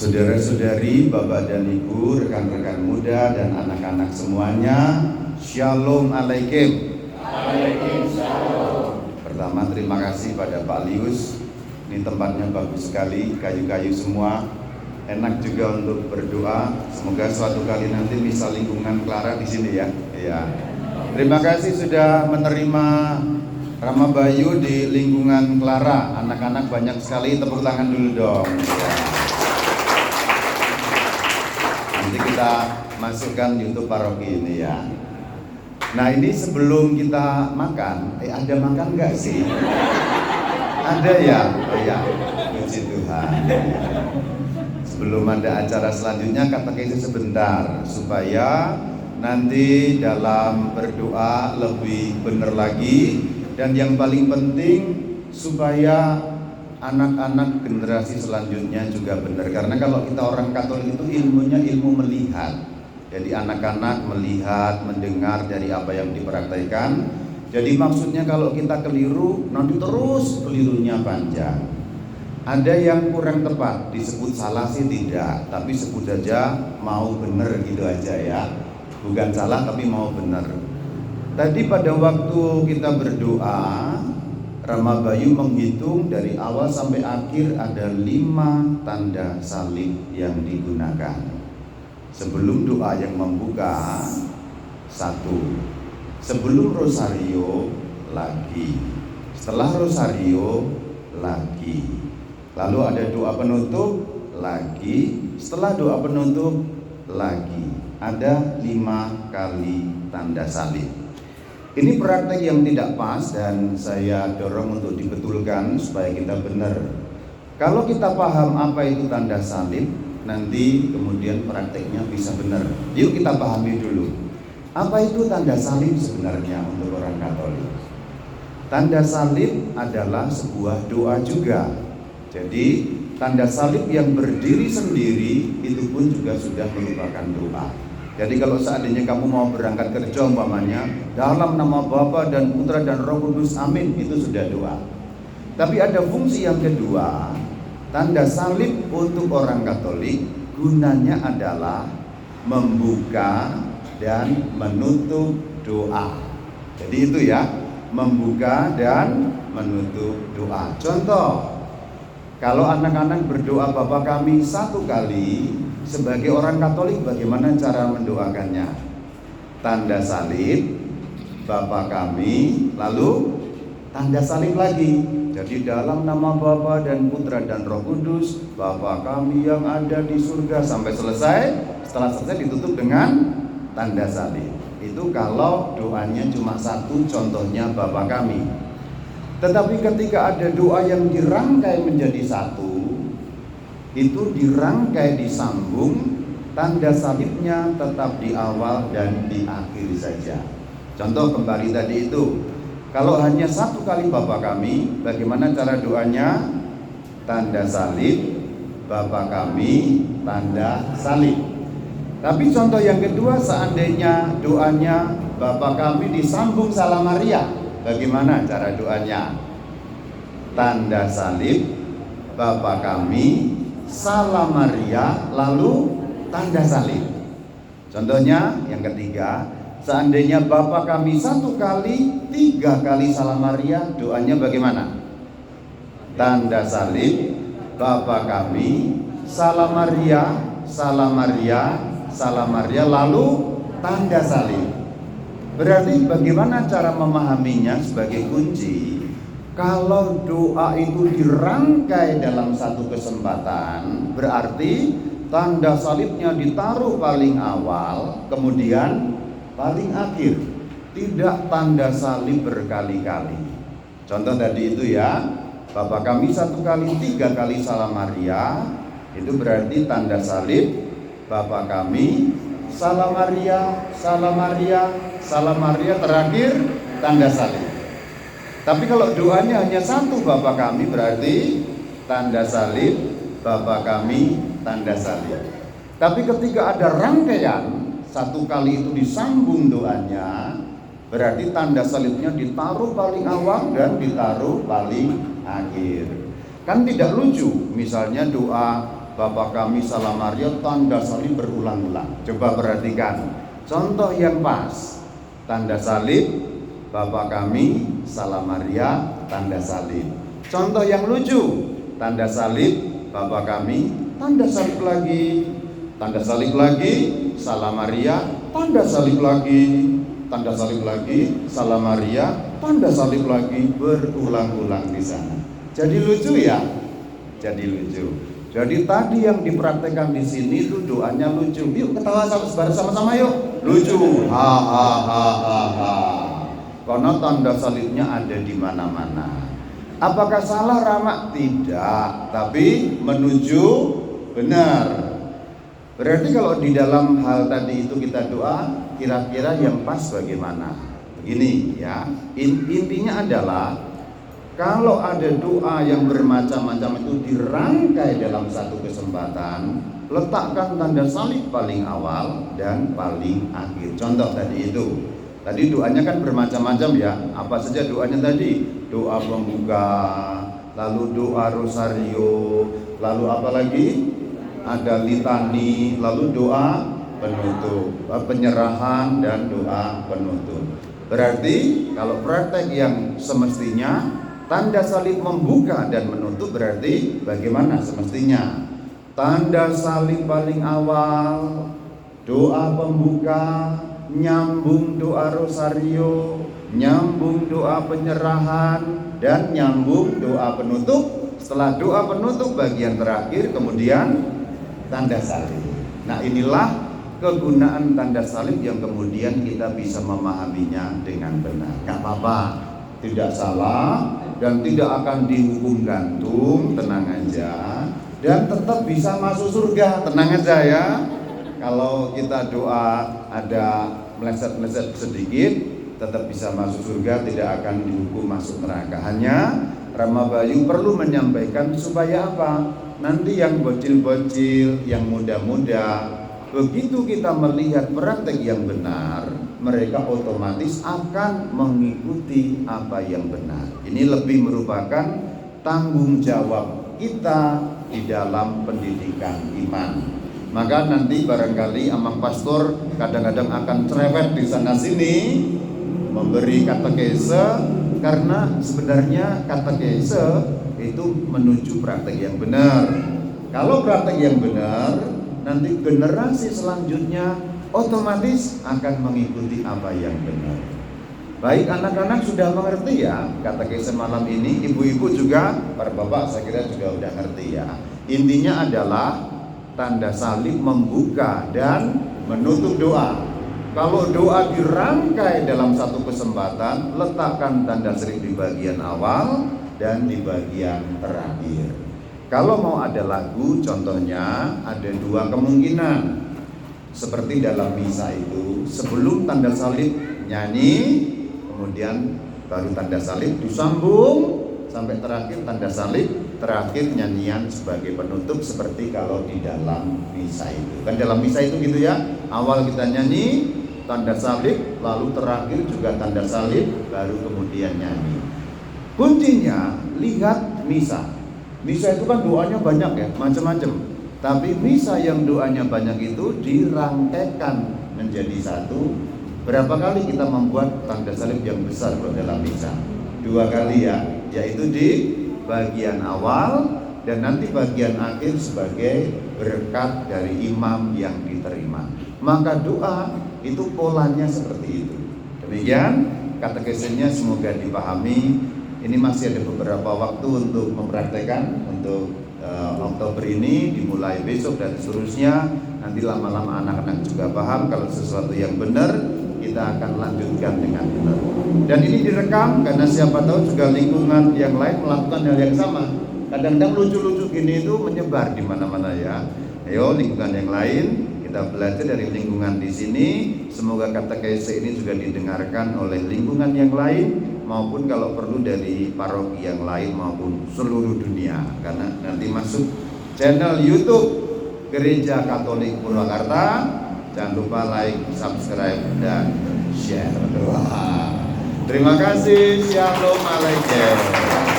Saudara-saudari, Bapak dan Ibu, rekan-rekan muda dan anak-anak semuanya, Shalom Alaikum. Waalaikumsalam. Pertama, terima kasih pada Pak Lius. Ini tempatnya bagus sekali, kayu-kayu semua. Enak juga untuk berdoa. Semoga suatu kali nanti bisa lingkungan Clara di sini ya. Iya. Terima kasih sudah menerima Rama Bayu di lingkungan Clara. Anak-anak banyak sekali, tepuk tangan dulu dong. Ya. Nanti kita masukkan YouTube paroki ini ya. Nah, ini sebelum kita makan, ada makan nggak sih? Ada ya? Oh ya, puji Tuhan. Sebelum ada acara selanjutnya, katekesi sebentar supaya nanti dalam berdoa lebih benar lagi, dan yang paling penting supaya anak-anak generasi selanjutnya juga benar. Karena kalau kita orang Katolik itu ilmunya ilmu melihat. Jadi anak-anak melihat, mendengar dari apa yang dipraktikkan. Jadi maksudnya kalau kita keliru, nanti terus kelirunya panjang. Ada yang kurang tepat, disebut salah sih tidak, tapi sebut saja mau benar gitu aja ya. Bukan salah tapi mau benar. Tadi pada waktu kita berdoa, Rama Bayu menghitung dari awal sampai akhir ada 5 tanda salib yang digunakan. Sebelum doa yang membuka, 1. Sebelum rosario lagi. Setelah rosario lagi. Lalu ada doa penutup lagi. Setelah doa penutup lagi. Ada 5 kali tanda salib. Ini praktek yang tidak pas dan saya dorong untuk dibetulkan supaya kita benar. Kalau kita paham apa itu tanda salib, nanti kemudian prakteknya bisa benar. Yuk kita pahami dulu. Apa itu tanda salib sebenarnya untuk orang Katolik? Tanda salib adalah sebuah doa juga. Jadi tanda salib yang berdiri sendiri itu pun juga sudah merupakan doa. Jadi kalau seandainya kamu mau berangkat kerja umpamanya, dalam nama Bapa dan Putra dan Roh Kudus, amin, itu sudah doa. Tapi ada fungsi yang kedua, tanda salib untuk orang Katolik gunanya adalah membuka dan menutup doa. Jadi itu ya, membuka dan menutup doa. Contoh, kalau anak-anak berdoa Bapa kami 1 kali, sebagai orang Katolik bagaimana cara mendoakannya? Tanda salib, Bapa kami, lalu tanda salib lagi. Jadi dalam nama Bapa dan Putra dan Roh Kudus, Bapa kami yang ada di surga, sampai selesai. Setelah selesai ditutup dengan tanda salib. Itu kalau doanya cuma 1, contohnya Bapa kami. Tetapi ketika ada doa yang dirangkai menjadi 1, itu dirangkai disambung, tanda salibnya tetap di awal dan di akhir saja. Contoh kembali tadi itu, kalau hanya 1 kali Bapa kami, bagaimana cara doanya? Tanda salib, Bapa kami, tanda salib. Tapi contoh yang kedua, seandainya doanya Bapa kami disambung Salam Maria, bagaimana cara doanya? Tanda salib, Bapa kami, Salam Maria, lalu tanda salib. Contohnya yang ketiga, seandainya Bapa kami 1 kali, 3 kali Salam Maria, doanya bagaimana? Tanda salib, Bapa kami, Salam Maria, Salam Maria, Salam Maria, lalu tanda salib. Berarti bagaimana cara memahaminya sebagai kunci? Kalau doa itu dirangkai dalam 1 kesempatan, berarti tanda salibnya ditaruh paling awal, kemudian paling akhir. Tidak tanda salib berkali-kali. Contoh tadi itu ya, Bapa kami 1 kali, 3 kali Salam Maria, itu berarti tanda salib. Bapa kami, Salam Maria, Salam Maria, Salam Maria, terakhir tanda salib. Tapi kalau doanya hanya 1 Bapa kami, berarti tanda salib, Bapa kami, tanda salib. Tapi ketika ada rangkaian 1 kali itu disambung doanya, berarti tanda salibnya ditaruh paling awal dan ditaruh paling akhir. Kan tidak lucu, misalnya doa Bapa kami Salam Maria, tanda salib berulang-ulang. Coba perhatikan contoh yang pas. Tanda salib, Bapa kami Salam Maria, tanda salib. Contoh yang lucu, tanda salib, Bapa kami, tanda salib lagi, tanda salib lagi, Salam Maria, tanda salib lagi, tanda salib lagi, Salam Maria, tanda salib lagi, berulang-ulang di sana. Jadi lucu ya? Jadi lucu. Jadi tadi yang dipraktekkan di sini itu doanya lucu. Yuk ketawa sama-sama yuk. Lucu. Ha ha ha ha ha. Karena tanda salibnya ada di mana-mana. Apakah salah Rama? Tidak, tapi menuju benar. Berarti kalau di dalam hal tadi itu kita doa, kira-kira yang pas bagaimana? Begini ya. Intinya adalah kalau ada doa yang bermacam-macam itu dirangkai dalam satu kesempatan, letakkan tanda salib paling awal dan paling akhir. Contoh tadi itu. Tadi doanya kan bermacam-macam ya. Apa saja doanya tadi? Doa pembuka, lalu doa rosario, lalu apa lagi? Ada litani, lalu doa penutup, penyerahan dan doa penutup. Berarti kalau praktek yang semestinya tanda salib membuka dan menutup, berarti bagaimana semestinya? Tanda salib paling awal, doa pembuka, nyambung doa rosario, nyambung doa penyerahan, dan nyambung doa penutup. Setelah doa penutup bagian terakhir kemudian tanda salib. Nah inilah kegunaan tanda salib yang kemudian kita bisa memahaminya dengan benar. Gak apa-apa, tidak salah dan tidak akan dihukum gantung, tenang aja, dan tetap bisa masuk surga, tenang aja ya. Kalau kita doa ada meleset-meleset sedikit, tetap bisa masuk surga, tidak akan dihukum masuk neraka. Hanya Rama Bayu perlu menyampaikan supaya apa? Nanti yang bocil-bocil, yang muda-muda, begitu kita melihat praktek yang benar, mereka otomatis akan mengikuti apa yang benar. Ini lebih merupakan tanggung jawab kita di dalam pendidikan iman. Maka nanti barangkali Amang Pastor kadang-kadang akan cerewet di sana sini memberi katekese, karena sebenarnya katekese itu menuju praktek yang benar. Kalau praktek yang benar, nanti generasi selanjutnya otomatis akan mengikuti apa yang benar. Baik, anak-anak sudah mengerti ya katekese malam ini, ibu-ibu juga, para bapak saya kira juga udah ngerti ya. Intinya adalah tanda salib membuka dan menutup doa. Kalau doa dirangkai dalam satu kesempatan, letakkan tanda salib di bagian awal dan di bagian terakhir. Kalau mau ada lagu, contohnya ada dua kemungkinan. Seperti dalam misa itu, sebelum tanda salib nyanyi, kemudian baru tanda salib disambung sampai terakhir tanda salib, terakhir nyanyian sebagai penutup, seperti kalau di dalam misa itu. Kan dalam misa itu gitu ya, awal kita nyanyi tanda salib, lalu terakhir juga tanda salib, baru kemudian nyanyi. Kuncinya lihat misa. Misa itu kan doanya banyak ya, macam-macam. Tapi misa yang doanya banyak itu dirangkaikan menjadi satu. Berapa kali kita membuat tanda salib yang besar kalau dalam misa? 2 kali ya, yaitu di bagian awal dan nanti bagian akhir sebagai berkat dari imam yang diterima. Maka doa itu polanya seperti itu. Demikian katekesenya, semoga dipahami. Ini masih ada beberapa waktu untuk mempraktekkan untuk Oktober ini, dimulai besok dan seterusnya. Nanti lama-lama anak-anak juga paham kalau sesuatu yang benar kita akan lanjutkan dengan benar. Dan ini direkam karena siapa tahu juga lingkungan yang lain melakukan hal yang sama. Kadang-kadang lucu-lucu gini itu menyebar di mana-mana ya. Ayo lingkungan yang lain, kita belajar dari lingkungan di sini. Semoga katekese ini juga didengarkan oleh lingkungan yang lain, maupun kalau perlu dari paroki yang lain maupun seluruh dunia. Karena nanti masuk channel YouTube Gereja Katolik Purwakarta. Jangan lupa like, subscribe, dan share. Wah. Terima kasih. Shalom Alaikum.